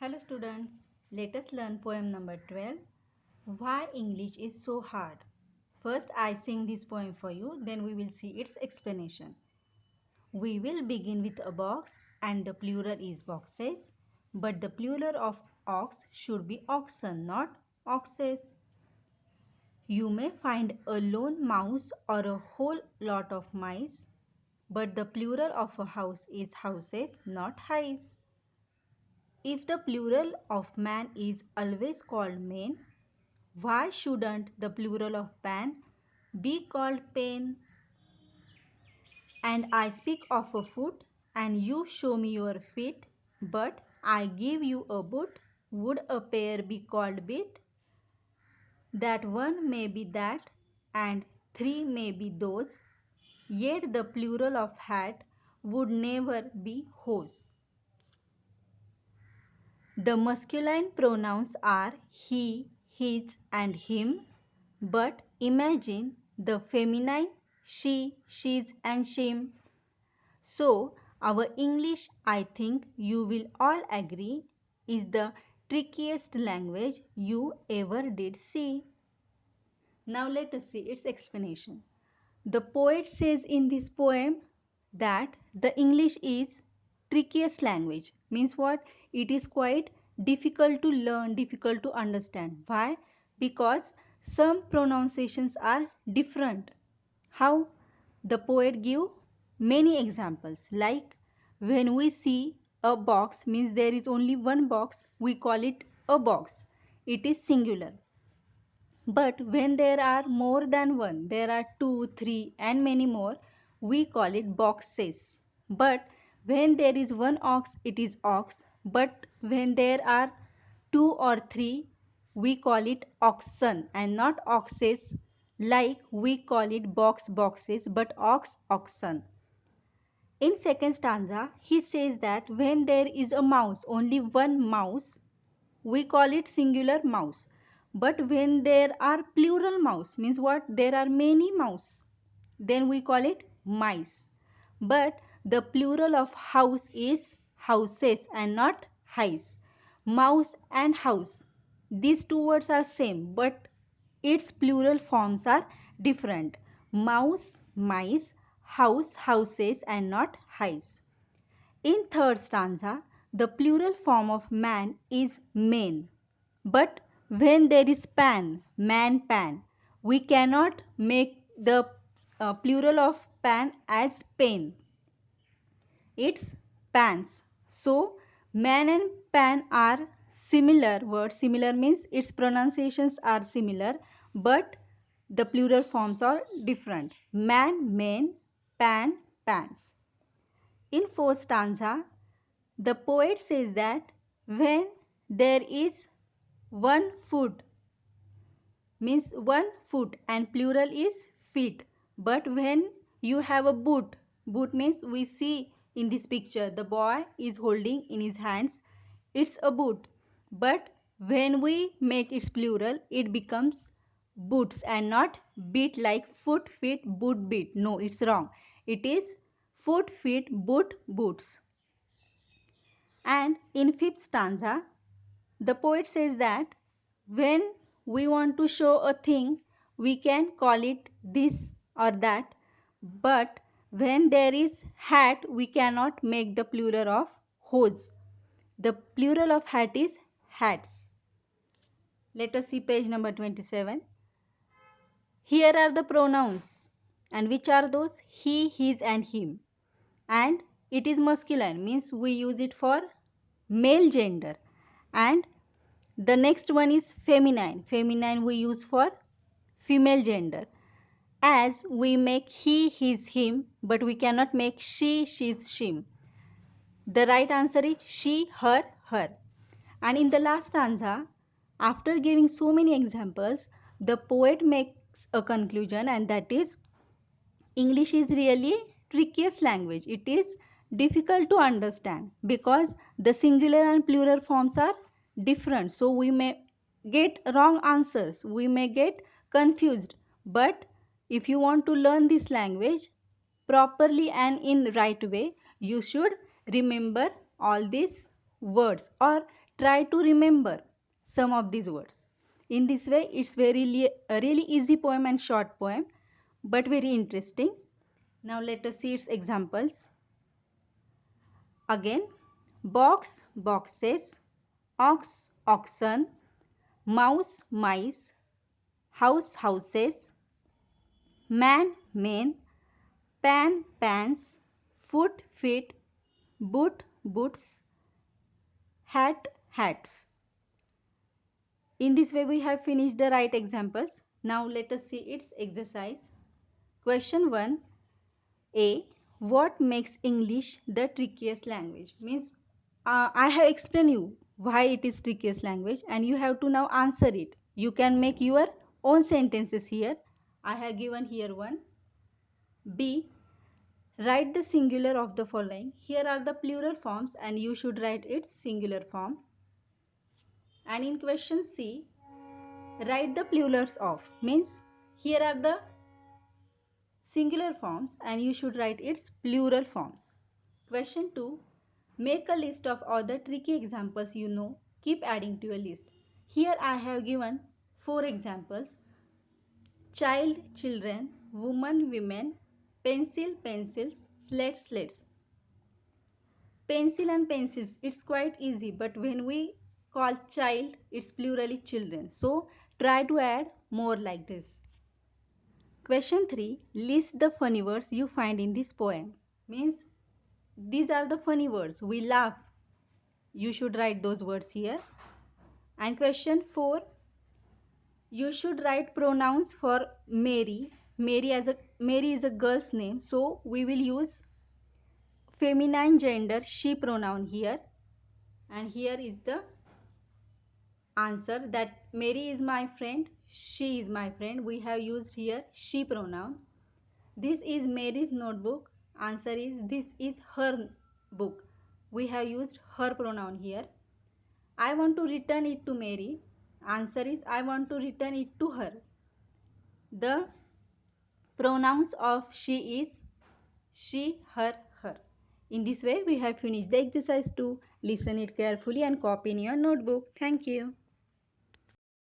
Hello students, let us learn poem number 12. Why English is so hard. First I sing this poem for you, then we will see its explanation. We will begin with a box and the plural is boxes, but the plural of ox should be oxen, not oxes. You may find a lone mouse or a whole lot of mice, but the plural of a house is houses, not highs. If the plural of man is always called men, why shouldn't the plural of pan be called pen? And I speak of a foot, and you show me your feet, but I give you a boot. Would a pair be called bit? That one may be that, and three may be those, yet the plural of hat would never be hose. The masculine pronouns are he, his, and him, but imagine the feminine she, she's, and shim. So, our English, I think you will all agree, is the trickiest language you ever did see. Now, let us see its explanation. The poet says in this poem that the English is trickiest language. Means what? It is quite difficult to learn, difficult to understand. Why? Because some pronunciations are different. How? The poet give many examples, like when we see a box, means there is only one box, we call it a box. It is singular. But when there are more than one, there are two, three, and many more, we call it boxes. But when there is one ox, it is ox. But when there are two or three, we call it oxen and not oxes, like we call it box boxes, but ox oxen. In second stanza, he says that when there is a mouse, only one mouse, we call it singular mouse. But when there are plural mouse, means what? There are many mouse, then we call it mice. But the plural of house is houses and not highs. Mouse and house, these two words are same, but its plural forms are different. Mouse, mice, house, houses, and not highs. In third stanza, the plural form of man is men. But when there is pan, man, pan, we cannot make the plural of pan as pen. It's pans. So, man and pan are similar words. Similar means its pronunciations are similar, but the plural forms are different. Man, men, pan, pans. In fourth stanza, the poet says that when there is one foot, means one foot, and plural is feet. But when you have a boot, boot means we see in this picture the boy is holding in his hands, it's a boot. But when we make its plural, it becomes boots and not beat, like foot, feet, boot, beat. No, it's wrong. It is foot, feet, boot, boots. And in fifth stanza, the poet says that when we want to show a thing, we can call it this or that. But when there is hat, we cannot make the plural of hose. The plural of hat is hats. Let us see page number 27. Here are the pronouns. And which are those? He, his, and him. And it is masculine, means we use it for male gender. And the next one is feminine. Feminine we use for female gender. As we make he, his, him, but we cannot make she, she's, shim. The right answer is she, her, her. And in the last stanza, after giving so many examples, the poet makes a conclusion, and that is English is really trickiest language. It is difficult to understand because the singular and plural forms are different. So we may get wrong answers. We may get confused. But if you want to learn this language properly and in right way, you should remember all these words or try to remember some of these words. In this way, it's a really easy poem and short poem, but very interesting. Now let us see its examples. Again, box, boxes, ox, oxen, mouse, mice, house, houses, man, men, pan, pans, foot, feet, boot, boots, hat, hats. In this way, we have finished the right examples. Now let us see its exercise. Question 1. A. What makes English the trickiest language? Means I have explained you why it is trickiest language and you have to now answer it. You can make your own sentences here. I have given here one. B. Write the singular of the following. Here are the plural forms and you should write its singular form. And in question C, write the plurals of. Means here are the singular forms and you should write its plural forms. Question 2. Make a list of all the tricky examples you know. Keep adding to your list. Here I have given 4 examples. Child, children, woman, women, pencil, pencils, slate, slates. Pencil and pencils, it's quite easy, but when we call child, it's plurally children. So try to add more like this. Question 3. List the funny words you find in this poem. Means these are the funny words. We laugh. You should write those words here. And question 4. You should write pronouns for Mary. Mary is a girl's name. So we will use feminine gender she pronoun here. And here is the answer that Mary is my friend. She is my friend. We have used here she pronoun. This is Mary's notebook. Answer is this is her book. We have used her pronoun here. I want to return it to Mary. Answer is I want to return it to her. The pronouns of she is she, her, her. In this way, we have finished the exercise 2. Listen it carefully and copy in your notebook. Thank you.